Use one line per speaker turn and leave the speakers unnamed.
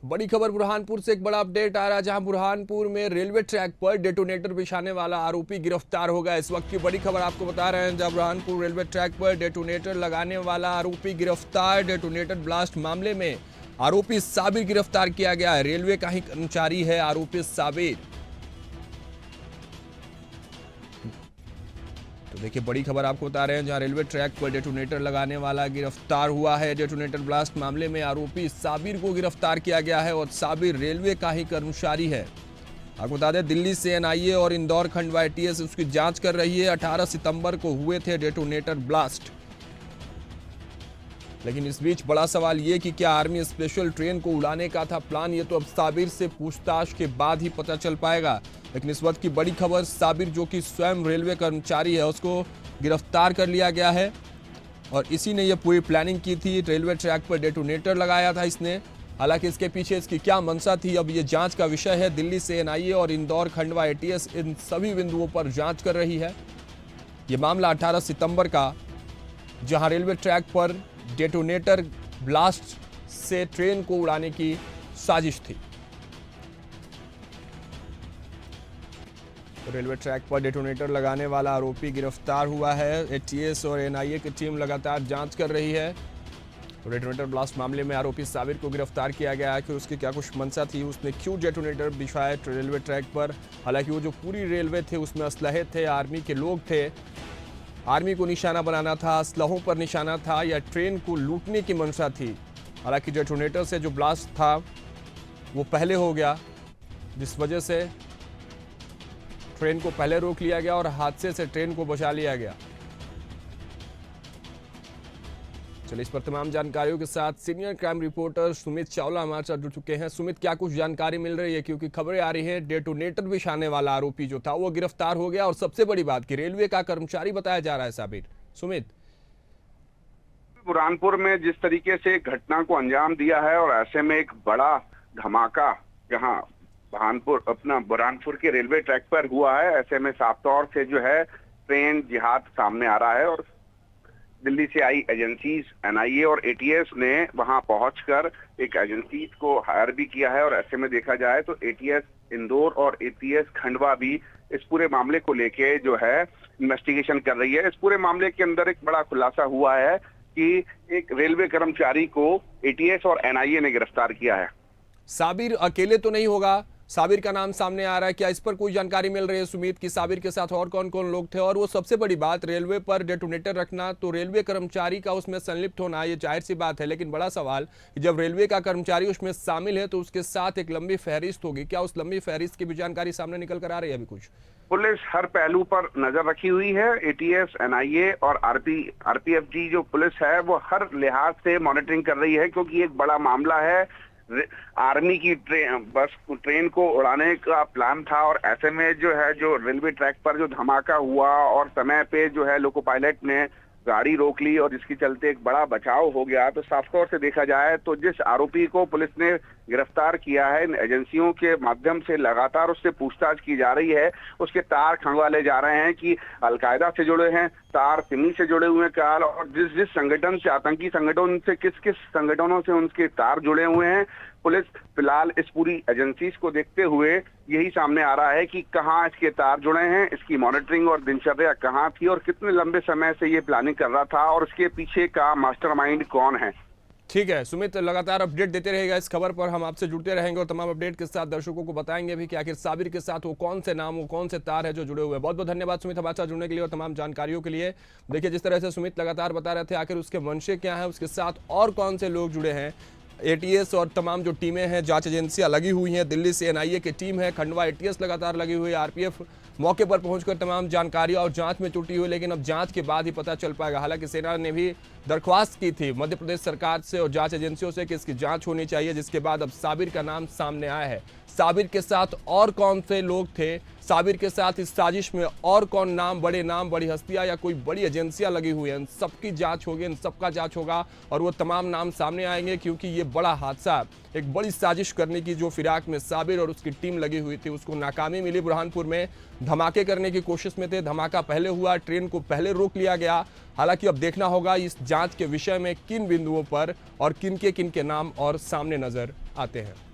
बड़ी खबर बुरहानपुर से एक बड़ा अपडेट आ रहा है, जहां बुरहानपुर में रेलवे ट्रैक पर डेटोनेटर बिछाने वाला आरोपी गिरफ्तार हो गया। इस वक्त की बड़ी खबर आपको बता रहे हैं, जहां बुरहानपुर रेलवे ट्रैक पर डेटोनेटर लगाने वाला आरोपी गिरफ्तार। डेटोनेटर ब्लास्ट मामले में आरोपी साबिर गिरफ्तार किया गया है। रेलवे का ही कर्मचारी है आरोपी साबिर। तो देखिए, बड़ी खबर आपको बता रहे हैं, जहां रेलवे ट्रैक पर डेटोनेटर लगाने वाला गिरफ्तार हुआ है। डेटोनेटर ब्लास्ट मामले में आरोपी साबिर को गिरफ्तार किया गया है और साबिर रेलवे का ही कर्मचारी है। आपको बता दें, दिल्ली से एनआईए और इंदौर खंडवा एटीएस उसकी जांच कर रही है। 18 सितंबर को हुए थे डेटोनेटर ब्लास्ट। लेकिन इस बीच बड़ा सवाल ये कि क्या आर्मी स्पेशल ट्रेन को उड़ाने का था प्लान, ये तो अब साबिर से पूछताछ के बाद ही पता चल पाएगा। लेकिन इस वक्त की बड़ी खबर, साबिर जो कि स्वयं रेलवे कर्मचारी है, उसको गिरफ्तार कर लिया गया है और इसी ने यह पूरी प्लानिंग की थी। रेलवे ट्रैक पर डेटोनेटर लगाया था इसने। हालांकि इसके पीछे इसकी क्या मंशा थी, अब ये जांच का विषय है। दिल्ली से एनआईए और इंदौर खंडवा एटीएस इन सभी बिंदुओं पर जांच कर रही है। ये मामला 18 सितंबर का, जहां रेलवे ट्रैक पर डेटोनेटर ब्लास्ट से ट्रेन को उड़ाने की साजिश थी। रेलवे ट्रैक पर डेटोनेटर लगाने वाला आरोपी गिरफ्तार हुआ है। एटीएस और एनआईए की टीम लगातार जांच कर रही है। तो डेटोनेटर ब्लास्ट मामले में आरोपी साबिर को गिरफ्तार किया गया है कि उसकी क्या कुछ मंशा थी, उसने क्यों डेटोनेटर बिछाया रेलवे ट्रैक पर। हालांकि वो जो पूरी रेलवे थे उसमें असलहे थे, आर्मी के लोग थे। आर्मी को निशाना बनाना था, असलहों पर निशाना था, या ट्रेन को लूटने की मंशा थी। हालांकि डेटोनेटर से जो ब्लास्ट था वो पहले हो गया, जिस वजह से ट्रेन को पहले रोक लिया गया और हादसे से ट्रेन को बचा लिया गया। चलिए, इस पर तमाम जानकारियों के साथ senior crime reporter Sumit Chawla हमारे साथ जुड़ चुके हैं। सुमित, क्या कुछ जानकारी मिल रही है, क्योंकि खबरें आ रही है डेटोनेटर बिछाने वाला आरोपी जो था वो गिरफ्तार हो गया और सबसे बड़ी बात कि रेलवे का कर्मचारी बताया जा रहा है साबिर। सुमित,
बुरहानपुर में जिस तरीके से घटना को अंजाम दिया है और ऐसे में एक बड़ा धमाका जहां बुरहानपुर के रेलवे ट्रैक पर हुआ है, ऐसे में साफ तौर से जो है ट्रेन जिहाद सामने आ रहा है और दिल्ली से आई एजेंसीज एनआईए और एटीएस ने वहां पहुंचकर एक एजेंसी को हायर भी किया है। और ऐसे में देखा जाए तो एटीएस इंदौर और एटीएस खंडवा भी इस पूरे मामले को लेके जो है इन्वेस्टिगेशन कर रही है। इस पूरे मामले के अंदर एक बड़ा खुलासा हुआ है कि एक रेलवे कर्मचारी को एटीएस और एनआईए ने गिरफ्तार किया है।
साबिर अकेले तो नहीं होगा, साबिर का नाम सामने आ रहा है, क्या इस पर कोई जानकारी मिल रही है सुमित कि साबिर के साथ और कौन कौन लोग थे? और वो सबसे बड़ी बात, रेलवे पर डेटोनेटर रखना, तो रेलवे कर्मचारी का उसमें संलिप्त होना ये जाहिर सी बात है, लेकिन बड़ा सवाल कि जब रेलवे का कर्मचारी उसमें शामिल है तो उसके साथ एक लंबी फहरिस्त होगी। क्या उस लंबी फहरिस्त की भी जानकारी सामने निकल कर आ रही है अभी कुछ?
पुलिस हर पहलू पर नजर रखी हुई है। एटीएस, एनआईए और आरपीएफ की जो पुलिस है वो हर लिहाज से मॉनिटरिंग कर रही है, क्योंकि एक बड़ा मामला है। आर्मी की ट्रेन को उड़ाने का प्लान था और ऐसे में जो है जो रेलवे ट्रैक पर जो धमाका हुआ और समय पे जो है लोको पायलट ने गाड़ी रोक ली और जिसके चलते एक बड़ा बचाव हो गया। तो साफ तौर से देखा जाए तो जिस आरोपी को पुलिस ने गिरफ्तार किया है, इन एजेंसियों के माध्यम से लगातार उससे पूछताछ की जा रही है। उसके तार खंगवाले जा रहे हैं कि अलकायदा से जुड़े हैं, तार सिमी से जुड़े हुए काल, और जिस जिस संगठन से, आतंकी संगठन से, किस किस संगठनों से उनके तार जुड़े हुए हैं। पुलिस फिलहाल इस पूरी एजेंसीज को देखते हुए यही सामने आ रहा है कि कहां इसके तार जुड़े हैं, इसकी मॉनिटरिंग और दिनचर्या कहां थी और कितने लंबे समय से ये प्लानिंग कर रहा था और उसके पीछे का मास्टरमाइंड कौन है।
ठीक है सुमित, लगातार अपडेट देते रहेगा इस खबर पर, हम आपसे जुड़ते रहेंगे और तमाम अपडेट के साथ दर्शकों को बताएंगे भी कि आखिर साबिर के साथ वो कौन से नाम, वो कौन से तार है जो जुड़े हुए हैं। बहुत बहुत धन्यवाद सुमित हमारे साथ जुड़ने के लिए और तमाम जानकारियों के लिए। देखिए, जिस तरह से सुमित लगातार बता रहे थे आखिर उसके मंशे क्या है, उसके साथ और कौन से लोग जुड़े हैं। एटीएस और तमाम जो टीमें हैं, जांच एजेंसियां लगी हुई हैं, दिल्ली से एनआईए की टीम है, खंडवा एटीएस लगातार लगी हुई है, आरपीएफ मौके पर पहुंचकर तमाम जानकारी और जांच में जुटी हुई, लेकिन अब जांच के बाद ही पता चल पाएगा। हालांकि सेना ने भी दरख्वास्त की थी मध्य प्रदेश सरकार से और जांच एजेंसियों से कि इसकी जांच होनी चाहिए, जिसके बाद अब साबिर का नाम सामने आया है। साबिर के साथ और कौन से लोग थे, साबिर के साथ इस साजिश में और कौन नाम, बड़ी हस्तियां या कोई बड़ी एजेंसियां लगी हुई हैं, इन सबकी जांच होगी, इन सबका जांच होगा और वो तमाम नाम सामने आएंगे, क्योंकि ये बड़ा हादसा, एक बड़ी साजिश करने की जो फिराक में साबिर और उसकी टीम लगी हुई थी, उसको नाकामी मिली। बुरहानपुर में धमाके करने की कोशिश में थे, धमाका पहले हुआ, ट्रेन को पहले रोक लिया गया। हालांकि अब देखना होगा इस जांच के विषय में किन बिंदुओं पर और किन के नाम और सामने नजर आते हैं।